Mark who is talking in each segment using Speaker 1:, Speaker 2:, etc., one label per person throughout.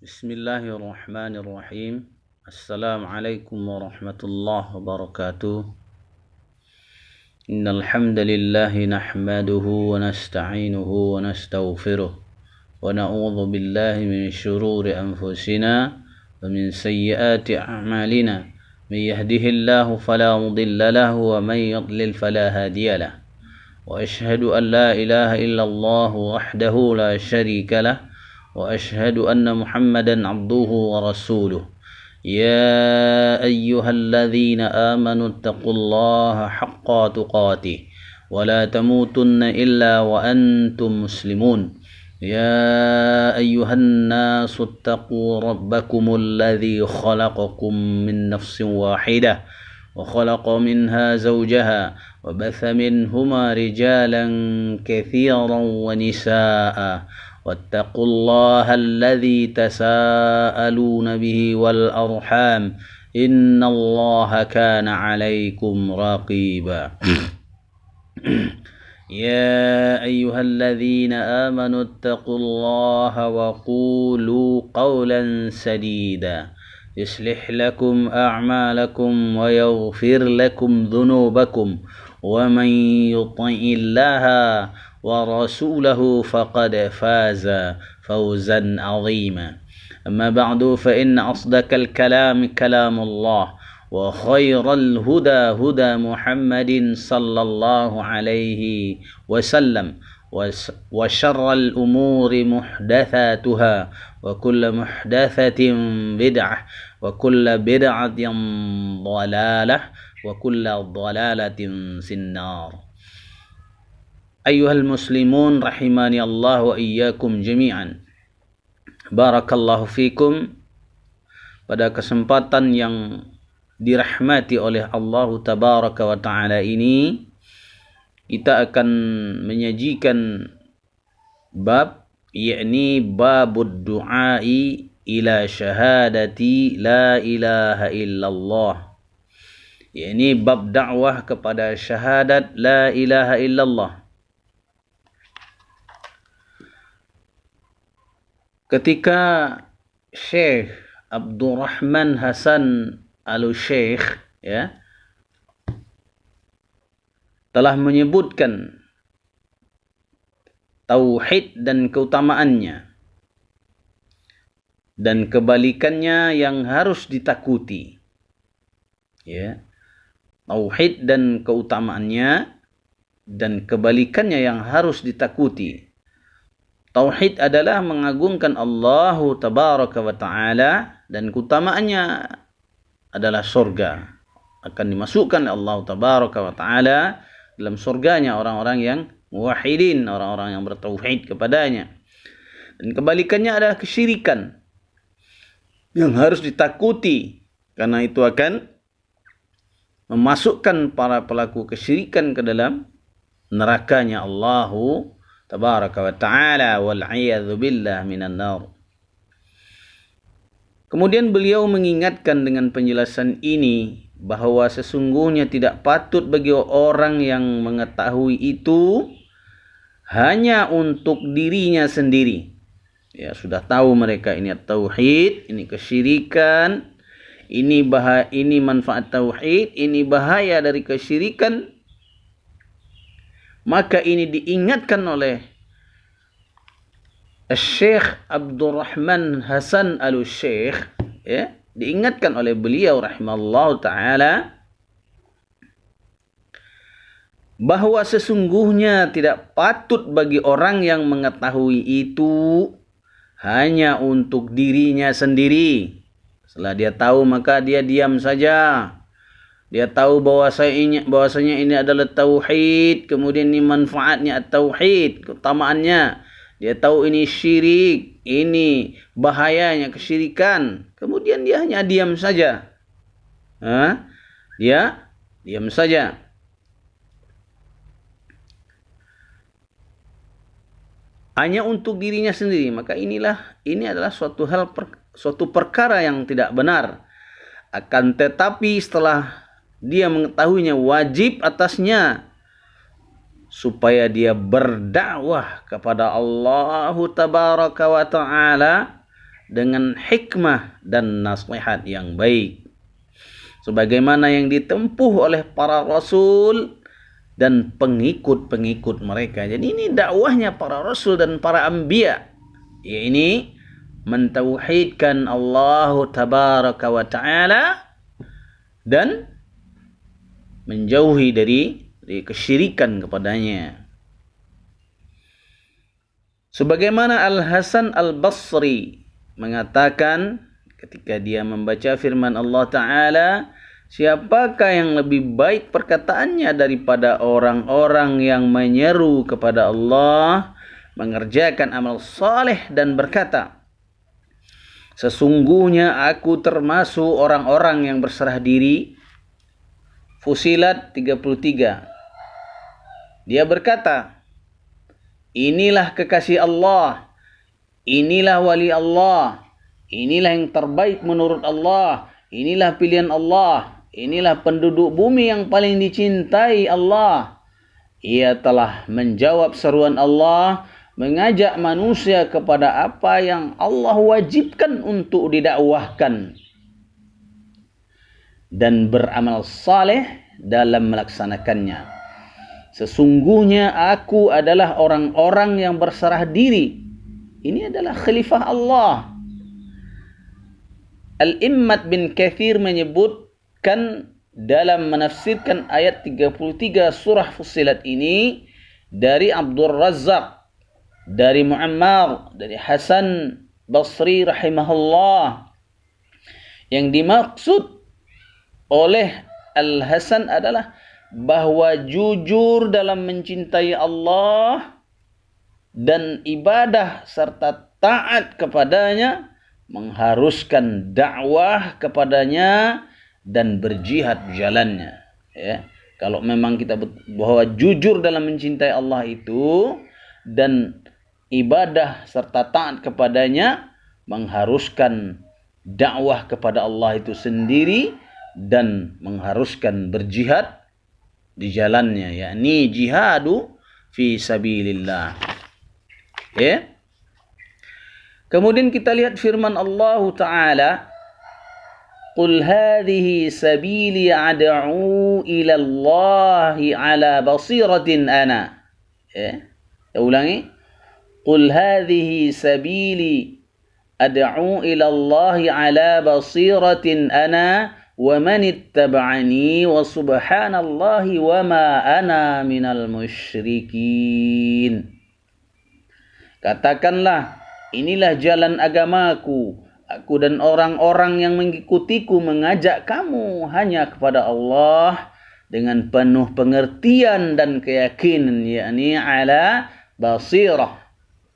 Speaker 1: Bismillahirrahmanirrahim. Assalamualaikum warahmatullahi wabarakatuh. Innal hamdalillah nahmaduhu wa nasta'inuhu wa nastaghfiruh wa na'udzu billahi min shururi anfusina wa min sayyiati a'malina. May yahdihillahu fala mudilla lahu wa may yudlil fala hadiya lahu. Wa ashhadu an la ilaha illallah wahdahu la syarika lahu وأشهد أن محمدا عبده ورسوله يا أيها الذين آمنوا اتقوا الله حق تقاته ولا تموتن إلا وأنتم مسلمون يا أيها الناس اتقوا ربكم الذي خلقكم من نفس واحدة وخلق منها زوجها وبث منهما رجالا كثيرا ونساء واتقوا الله الذي تساءلون به والأرحام إن الله كان عليكم رقيبا يا أيها الذين آمنوا اتقوا الله وقولوا قولا سديدا يصلح لكم أعمالكم ويغفر لكم ذنوبكم ومن يطع الله ورسوله فقد فاز فوزا عظيما أما بعد فإن أصدق الكلام كلام الله وخير الهدى هدى محمد صلى الله عليه وسلم وشر الأمور محدثاتها وكل محدثة بدعة وكل بدعة ضلالة وكل ضلالة في النار. Ayyuhal muslimun rahimani Allah wa iyyakum jami'an. Barakallahu fikum. Pada kesempatan yang dirahmati oleh Allah tabaraka wa ta'ala ini, kita akan menyajikan bab, yakni babud du'ai ila syahadati la ilaha illallah, yakni bab dakwah kepada syahadat la ilaha illallah. Ketika Syekh Abdurrahman Hasan Al-Syekh telah menyebutkan tauhid dan keutamaannya dan kebalikannya yang harus ditakuti. Tauhid dan keutamaannya dan kebalikannya yang harus ditakuti. Tauhid adalah mengagungkan Allah tabaraka wa ta'ala, dan keutamaannya adalah surga. Akan dimasukkan Allah tabaraka wa ta'ala dalam surganya orang-orang yang muwahhidin, orang-orang yang bertauhid kepadanya. Dan kebalikannya adalah kesyirikan yang harus ditakuti, karena itu akan memasukkan para pelaku kesyirikan ke dalam nerakanya Allah tabaraka wa ta'ala wal'iyadzu billah minan nar. Kemudian beliau mengingatkan dengan penjelasan ini bahwa sesungguhnya tidak patut bagi orang yang mengetahui itu hanya untuk dirinya sendiri. Sudah tahu mereka ini tauhid, ini kesyirikan, ini manfaat tauhid, ini bahaya dari kesyirikan. Maka ini diingatkan oleh Syekh Abdurrahman Hasan Al-Syekh, diingatkan oleh beliau rahimallahu ta'ala bahwa sesungguhnya tidak patut bagi orang yang mengetahui itu hanya untuk dirinya sendiri. Setelah dia tahu maka dia diam saja. Dia tahu bahwasanya ini adalah tauhid, kemudian ini manfaatnya tauhid, keutamaannya. Dia tahu ini syirik, ini bahayanya kesyirikan. Kemudian dia hanya diam saja. Dia diam saja. Hanya untuk dirinya sendiri. Maka ini adalah suatu perkara yang tidak benar. Akan tetapi setelah dia mengetahuinya, wajib atasnya supaya dia berdakwah kepada Allah tabaraka wa ta'ala dengan hikmah dan nasihat yang baik. Sebagaimana yang ditempuh oleh para rasul dan pengikut-pengikut mereka. Jadi ini dakwahnya para rasul dan para anbiya. Ya, ini mentauhidkan Allah tabaraka wa ta'ala dan menjauhi dari kesyirikan kepadanya. Sebagaimana Al-Hasan Al-Basri mengatakan ketika dia membaca firman Allah Ta'ala, siapakah yang lebih baik perkataannya daripada orang-orang yang menyeru kepada Allah, mengerjakan amal saleh dan berkata, sesungguhnya aku termasuk orang-orang yang berserah diri. Fusilat 33. Dia berkata, inilah kekasih Allah, inilah wali Allah, inilah yang terbaik menurut Allah, inilah pilihan Allah, inilah penduduk bumi yang paling dicintai Allah. Ia telah menjawab seruan Allah, mengajak manusia kepada apa yang Allah wajibkan untuk didakwahkan dan beramal saleh dalam melaksanakannya. Sesungguhnya aku adalah orang-orang yang berserah diri. Ini adalah khalifah Allah. Al-Immat bin Kathir menyebutkan dalam menafsirkan ayat 33 surah Fussilat ini dari Abdul Razzaq, dari Muammar, dari Hasan Basri rahimahullah. Yang dimaksud oleh Al-Hasan adalah bahwa jujur dalam mencintai Allah dan ibadah serta taat kepadanya mengharuskan dakwah kepadanya dan berjihad jalannya. Ya. Kalau memang kita bahwa jujur dalam mencintai Allah itu dan ibadah serta taat kepadanya mengharuskan dakwah kepada Allah itu sendiri dan mengharuskan berjihad di jalannya, yakni jihadu fi sabilillah. Ya. Kemudian kita lihat firman Allah Ta'ala, qul hadhihi sabili ad'u ila Allah ala basiratin ana. Ya. Saya ulangi. Qul hadhihi sabili ad'u ila Allah ala basiratin ana wa man ittaba'ani wa subhanallahi wa ma ana minal musyrikin. Katakanlah, inilah jalan agamaku. Aku dan orang-orang yang mengikutiku mengajak kamu hanya kepada Allah dengan penuh pengertian dan keyakinan, yakni ala basirah.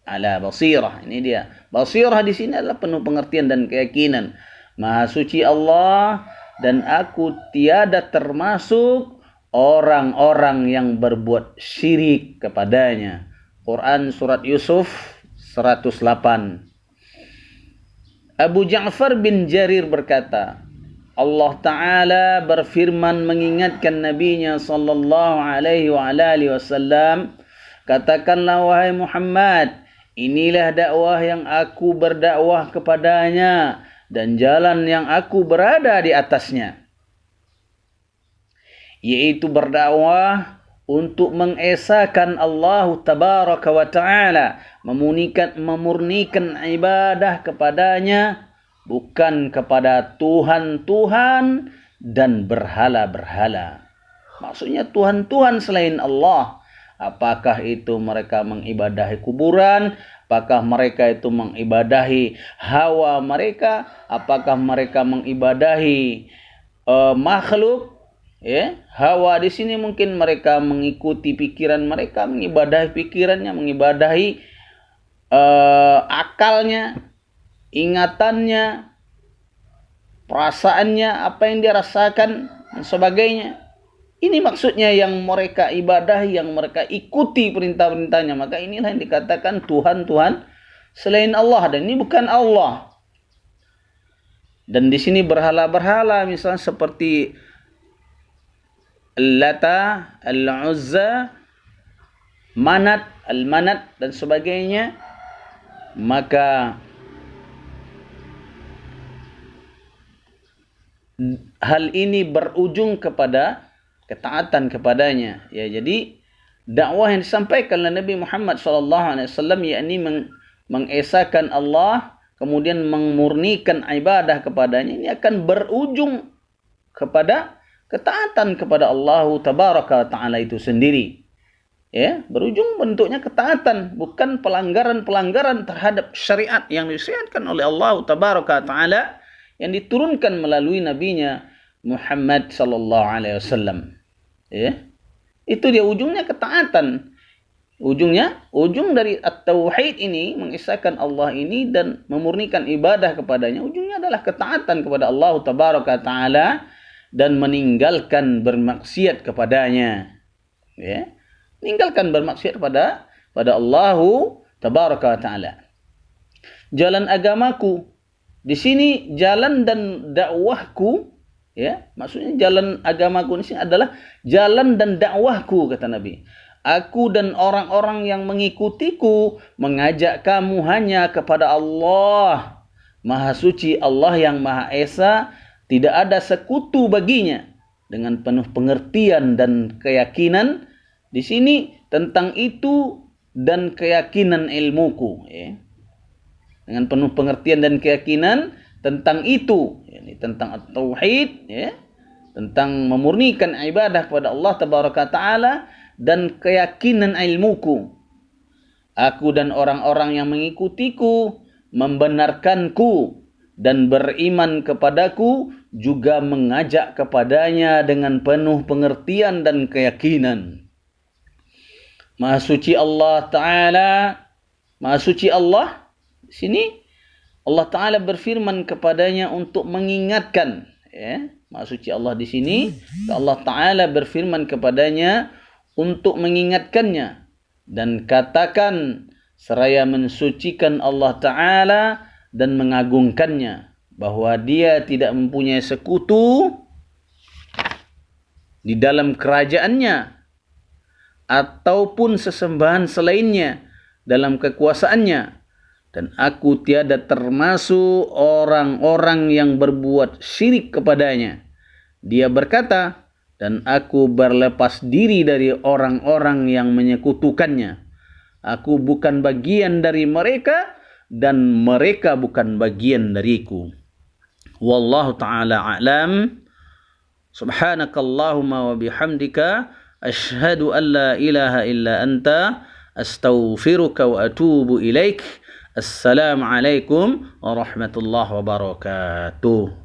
Speaker 1: Ala basirah. Ini dia. Basirah di sini adalah penuh pengertian dan keyakinan. Maha suci Allah dan aku tiada termasuk orang-orang yang berbuat syirik kepadanya. Quran surat Yusuf 108. Abu Ja'far bin Jarir berkata, Allah Ta'ala berfirman mengingatkan Nabi-Nya sallallahu alaihi wa alihi wasallam, katakanlah wahai Muhammad, inilah dakwah yang aku berdakwah kepadanya dan jalan yang aku berada di atasnya, yaitu berdakwah untuk mengesahkan Allah Tabaraka wa Ta'ala, memurnikan ibadah kepadanya, bukan kepada Tuhan-Tuhan dan berhala-berhala. Maksudnya Tuhan-Tuhan selain Allah. Apakah itu mereka mengibadahi kuburan? Apakah mereka itu mengibadahi hawa mereka? Apakah mereka mengibadahi makhluk? Ya, hawa di sini mungkin mereka mengikuti pikiran mereka, mengibadahi pikirannya, mengibadahi akalnya, ingatannya, perasaannya, apa yang dia rasakan dan sebagainya. Ini maksudnya yang mereka ibadahi, yang mereka ikuti perintah-perintahnya. Maka inilah yang dikatakan Tuhan-Tuhan selain Allah. Dan ini bukan Allah. Dan di sini berhala-berhala misalnya seperti Al-Lata, Al-Uzza, Manat, Al-Manat dan sebagainya. Maka hal ini berujung kepada ketaatan kepadanya. Ya, jadi dakwah yang disampaikan oleh Nabi Muhammad SAW, yakni mengesahkan Allah, kemudian memurnikan ibadah kepadanya, ini akan berujung kepada ketaatan kepada Allah Tabaraka wa Ta'ala itu sendiri. Ya, berujung bentuknya ketaatan, bukan pelanggaran-pelanggaran terhadap syariat yang disyariatkan oleh Allah Tabaraka wa Ta'ala yang diturunkan melalui nabinya Muhammad sallallahu alaihi wasallam. Ya. Itu dia ujungnya ketaatan. Ujung dari at-tauhid ini, mengisahkan Allah ini dan memurnikan ibadah kepadanya, ujungnya adalah ketaatan kepada Allah Tabaraka wa Ta'ala dan meninggalkan bermaksiat kepadanya. Ya. Meninggalkan bermaksiat pada Allah Tabaraka wa Ta'ala. Jalan agamaku. Di sini jalan dan dakwahku, ya, maksudnya jalan agamaku di sini adalah jalan dan dakwahku, kata Nabi. Aku dan orang-orang yang mengikutiku mengajak kamu hanya kepada Allah, Maha Suci, Allah yang Maha Esa, tidak ada sekutu baginya, dengan penuh pengertian dan keyakinan. Di sini tentang itu dan keyakinan ilmuku, ya. Dengan penuh pengertian dan keyakinan tentang itu, yakni tentang at-tauhid, ya, tentang memurnikan ibadah kepada Allah Tabaraka Ta'ala dan keyakinan ilmuku. Aku dan orang-orang yang mengikutiku membenarkanku dan beriman kepadaku, juga mengajak kepadanya dengan penuh pengertian dan keyakinan. Maha suci Allah Ta'ala, Maha suci Allah. Di sini Allah Ta'ala berfirman kepadanya untuk mengingatkan, ya. Maha suci Allah di sini, Allah Ta'ala berfirman kepadanya untuk mengingatkannya, dan katakan seraya mensucikan Allah Ta'ala dan mengagungkannya, bahwa dia tidak mempunyai sekutu di dalam kerajaannya ataupun sesembahan selainnya dalam kekuasaannya. Dan aku tiada termasuk orang-orang yang berbuat syirik kepadanya. Dia berkata, dan aku berlepas diri dari orang-orang yang menyekutukannya. Aku bukan bagian dari mereka, dan mereka bukan bagian dariku. Wallahu ta'ala a'lam. Subhanakallahumma wa bihamdika, ashhadu an la ilaha illa anta, astaghfiruka wa atubu ilaik. Assalamualaikum warahmatullahi wabarakatuh.